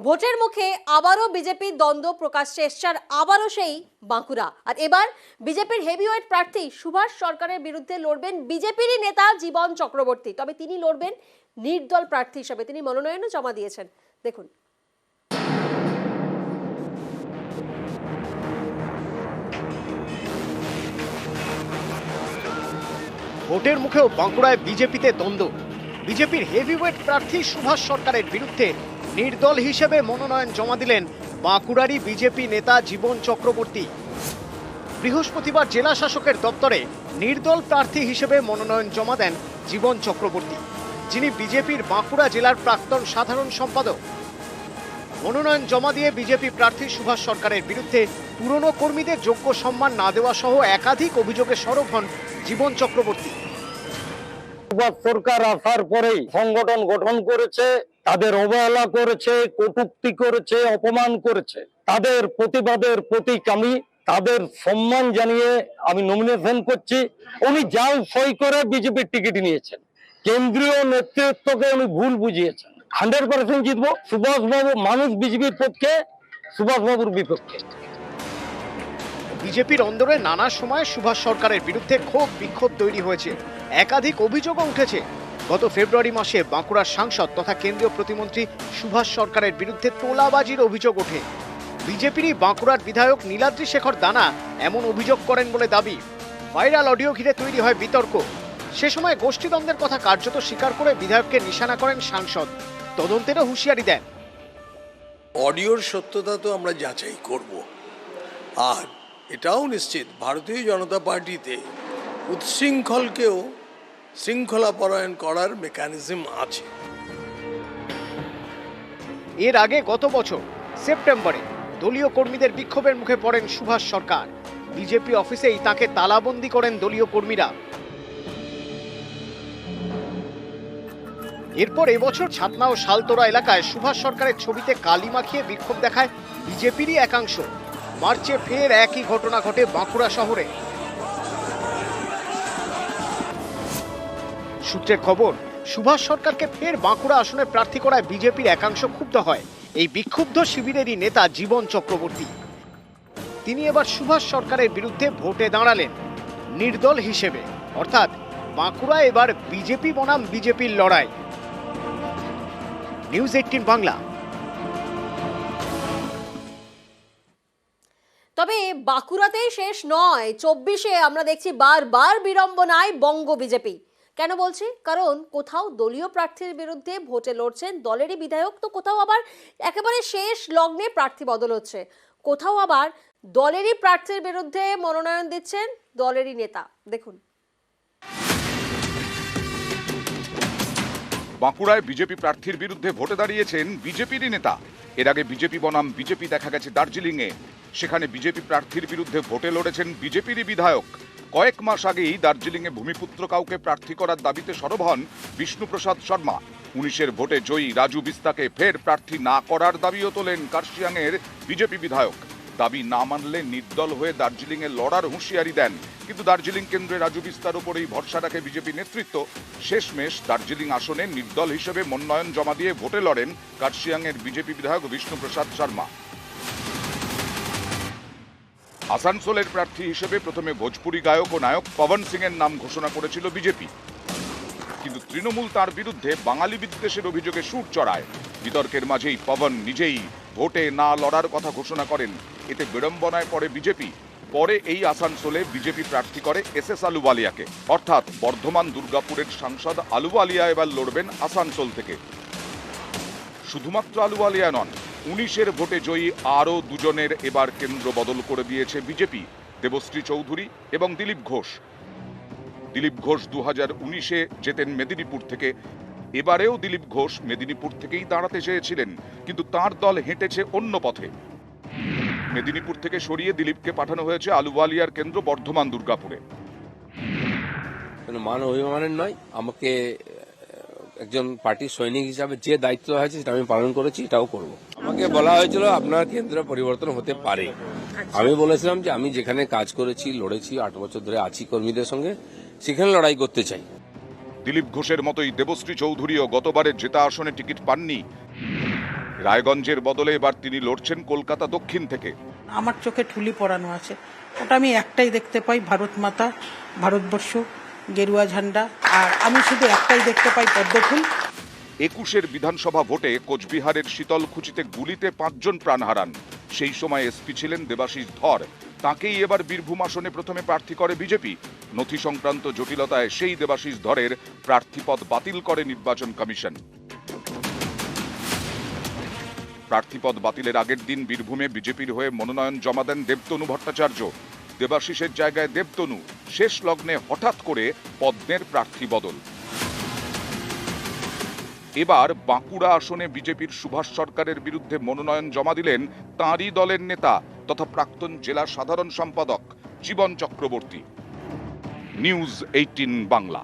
ভোটের মুখে আবারও বিজেপির দ্বন্দ্ব প্রকাশ্যে এসছে, আর আবারও সেই বাঁকুড়া। আর এবার বিজেপির হেভিওয়েট প্রার্থী সুভাষ সরকারের বিরুদ্ধে লড়বেন বিজেপিরই নেতা জীবন চক্রবর্তী। তবে তিনি লড়বেন নির্দল প্রার্থী হিসেবে, তিনি মনোনয়নও জমা দিয়েছেন। দেখুন। ভোটের মুখেও বাঁকুড়ায় বিজেপিতে দ্বন্দ্ব। বিজেপির হেভিওয়েট প্রার্থী সুভাষ সরকারের বিরুদ্ধে নির্দল হিসেবে মনোনয়ন জমা দিলেন বাঁকুড়ারই বিজেপি নেতা জীবন চক্রবর্তী। বৃহস্পতিবার জেলা শাসকের দপ্তরে নির্দল প্রার্থী হিসেবে মনোনয়ন জমা দেন জীবন চক্রবর্তী, যিনি বিজেপির বাঁকুড়া জেলার প্রাক্তন সাধারণ সম্পাদক। মনোনয়ন জমা দিয়ে বিজেপি প্রার্থী সুভাষ সরকারের বিরুদ্ধে পুরনো কর্মীদের যোগ্য সম্মান না দেওয়া সহ একাধিক অভিযোগে সরব হন জীবন চক্রবর্তী। সরকার আসার পরেই সংগঠন গঠন করেছে, তাদের অবহেলা করেছে, কটূক্তি করেছে, অপমান করেছে। তাদের প্রতিবাদের প্রতীক আমি তাদের সম্মান জানিয়ে আমি নমিনেশন করছি। উনি যাও সই করে বিজেপির টিকিট নিয়েছেন, কেন্দ্রীয় নেতৃত্বকে উনি ভুল বুঝিয়েছেন। 100% জিতবো। সুভাষবাবু মানুষ বিজেপির পক্ষে, সুভাষবাবুর বিপক্ষে। বিজেপির অন্দরে নানা সময় সুভাষ সরকারের বিরুদ্ধে ক্ষোভ বিক্ষোভ তৈরি হয়েছে, একাধিক অভিযোগও উঠেছে। গত ফেব্রুয়ারি মাসে বাঁকুড়ার সাংসদ তথা কেন্দ্রীয় প্রতিমন্ত্রী সুভাষ সরকারের বিরুদ্ধে তোলাবাজির অভিযোগ ওঠে। বিজেপিরই বাঁকুড়ার বিধায়ক নীলাদ্রি শেখর দানা এমন অভিযোগ করেন বলে দাবি। ভাইরাল অডিও ঘিরে তৈরি হয় বিতর্ক। সে সময় গোষ্ঠীদ্বন্দ্বের কথা কার্যত স্বীকার করে বিধায়ককে নিশানা করেন সাংসদ, তদন্তেরও হুঁশিয়ারি দেন। অডিওর সত্যতা তো আমরা যাচাই করব, আর এটাও নিশ্চিত ভারতীয় জনতা পার্টিতে উচ্ছৃঙ্খলকেও শৃঙ্খলাপরায়ণ করার মেকানিজম আছে। এর আগে গত বছর সেপ্টেম্বরে দলীয় কর্মীদের বিক্ষোভের মুখে পড়েন সুভাষ সরকার। বিজেপি অফিসেই তাকে তালাবন্দি করেন দলীয় কর্মীরা। এরপর এবছর ছাতনা ও শালতোরা এলাকায় সুভাষ সরকারের ছবিতে কালি মাখিয়ে বিক্ষোভ দেখায় বিজেপিরই একাংশ। মার্চে ফের একই ঘটনা ঘটে বাঁকুড়া শহরে। সূত্রের খবর, সুভাষ সরকারকে ফের বাঁকুড়া আসনে প্রার্থী করায় বিজেপির একাংশ ক্ষুব্ধ হয়। এই বিক্ষুব্ধ শিবিরেরই নেতা জীবন চক্রবর্তী। তিনি এবার সুভাষ সরকারের বিরুদ্ধে ভোটে দাঁড়ালেন নির্দল হিসেবে, অর্থাৎ বাঁকুড়া এবার বিজেপি বনাম বিজেপির লড়াই। নিউজ 18 বাংলা। তবে বাঁকুড়াতেই শেষ নয়, 24-এ আমরা দেখছি বারবার বিড়ম্বনায় বঙ্গ বিজেপি। কেন বলছি? কারণ কোথাও দলীয় প্রার্থীর বিরুদ্ধে ভোটে লড়ছেন দলেরই বিধায়ক, তো কোথাও আবার একেবারে শেষ লগ্নে প্রার্থী বদল হচ্ছে, কোথাও আবার দলেরই প্রার্থীর বিরুদ্ধে মনোনয়ন দিচ্ছেন দলেরই নেতা। দেখুন। বাঁকুড়ায় বিজেপি প্রার্থীর বিরুদ্ধে ভোটে দাঁড়িয়েছেন বিজেপিরই নেতা। এর আগে বিজেপি বনাম বিজেপি দেখা গেছে দার্জিলিংয়ে। সেখানে বিজেপি প্রার্থীর বিরুদ্ধে ভোটে লড়েছেন বিজেপিরই বিধায়ক। কয়েক মাস আগেই দার্জিলিংয়ে ভূমিপুত্র কাউকে প্রার্থী করার দাবিতে সরব হন বিষ্ণুপ্রসাদ শর্মা। 19-এর ভোটে জয়ী রাজু বিস্তাকে ফের প্রার্থী না করার দাবিও তোলেন কার্শিয়াংয়ের বিজেপি বিধায়ক। দাবি না মানলে নির্দল হয়ে দার্জিলিংয়ে লড়ার হুঁশিয়ারি দেন। কিন্তু দার্জিলিং কেন্দ্রে রাজু বিস্তার উপরেই ভরসা রাখে বিজেপি নেতৃত্ব। শেষমেশ দার্জিলিং আসনে নির্দল হিসেবে মনোনয়ন জমা দিয়ে ভোটে লড়েন কার্শিয়াংয়ের বিজেপি বিধায়ক বিষ্ণুপ্রসাদ শর্মা। আসানসোলের প্রার্থী হিসেবে প্রথমে ভোজপুরি গায়ক ও নায়ক পবন সিং এর নাম ঘোষণা করেছিল বিজেপি, কিন্তু তৃণমূল তার বিরুদ্ধে বাঙালি বিদ্বেষের অভিযোগে সুর চড়ায়। বিতর্কের মাঝেই পবন নিজেই ভোটে না লড়ার কথা ঘোষণা করেন। এতে বিড়ম্বনায় পড়ে বিজেপি। পরে এই আসানসোলে বিজেপি প্রার্থী করে SS আলুওয়ালিয়াকে, অর্থাৎ বর্ধমান দুর্গাপুরের সাংসদ আলুওয়ালিয়া এবার লড়বেন আসানসোল থেকে। শুধুমাত্র আলুওয়ালিয়া নন, 19-এর ভোটে জয়ী আরও দুজনের এবার কেন্দ্র বদল করে দিয়েছে বিজেপি, দেবশ্রী চৌধুরী এবং দিলীপ ঘোষ। দিলীপ ঘোষ 2019-এ যেতেন মেদিনীপুর থেকে। এবারেও দিলীপ ঘোষ মেদিনীপুর থেকেই দাঁড়াতে চেয়েছিলেন, কিন্তু তার দল হেঁটেছে অন্য পথে। মেদিনীপুর থেকে সরিয়ে দিলীপকে পাঠানো হয়েছে আলুওয়ালিয়ার কেন্দ্র বর্ধমান দুর্গাপুরে। মান অভিমানের নয়, আমাকে একজন পার্টির সৈনিক হিসাবে যে দায়িত্ব হয়েছে সেটা আমি পালন করেছি, এটাও করব। আমাকে বলা হয়েছিল আপনার কেন্দ্র পরিবর্তন হতে পারে। আমি বলেছিলাম যে আমি যেখানে কাজ করেছি, লড়েছি, 8 বছর ধরে আছি কর্মীদের সঙ্গে, সেখানে লড়াই করতে চাই। দিলীপ ঘোষের মতোই দেবশ্রী চৌধুরীও গতবারের জেতা আসনে টিকিট পাননি। রায়গঞ্জের বদলে এবার তিনি লড়ছেন কলকাতা দক্ষিণ থেকে। আমার চোখে ঠুলি পরানো আছে, ওটা আমি একটাই দেখতে পাই, ভারত মাতা, ভারতবর্ষ, গেরুয়া ঝান্ডা, আর আমি শুধু একটাই দেখতে পাই, পদ্মফুল। 21-এর বিধানসভা ভোটে কোচবিহারের শীতলকুচিতে গুলিতে 5 জন প্রাণ হারান। সেই সময় এসপি ছিলেন দেবাশিস ধর। তাকেই এবার বীরভূম আসনে প্রথমে প্রার্থী করে বিজেপি। নথি সংক্রান্ত জটিলতায় সেই দেবাশিস ধরের প্রার্থীপদ বাতিল করে নির্বাচন কমিশন। প্রার্থীপদ বাতিলের আগের দিন বীরভূমে বিজেপির হয়ে মনোনয়ন জমা দেন দেবতনু ভট্টাচার্য। দেবাশিসের জায়গায় দেবতনু। শেষ লগ্নে হঠাৎ করে পদ্মের প্রার্থী বদল। এবার বাঁকুড়া আসনে বিজেপির সুভাষ সরকারের বিরুদ্ধে মনোনয়ন জমা দিলেন তাঁরই দলের নেতা তথা প্রাক্তন জেলা সাধারণ সম্পাদক জীবন চক্রবর্তী। নিউজ 18 বাংলা।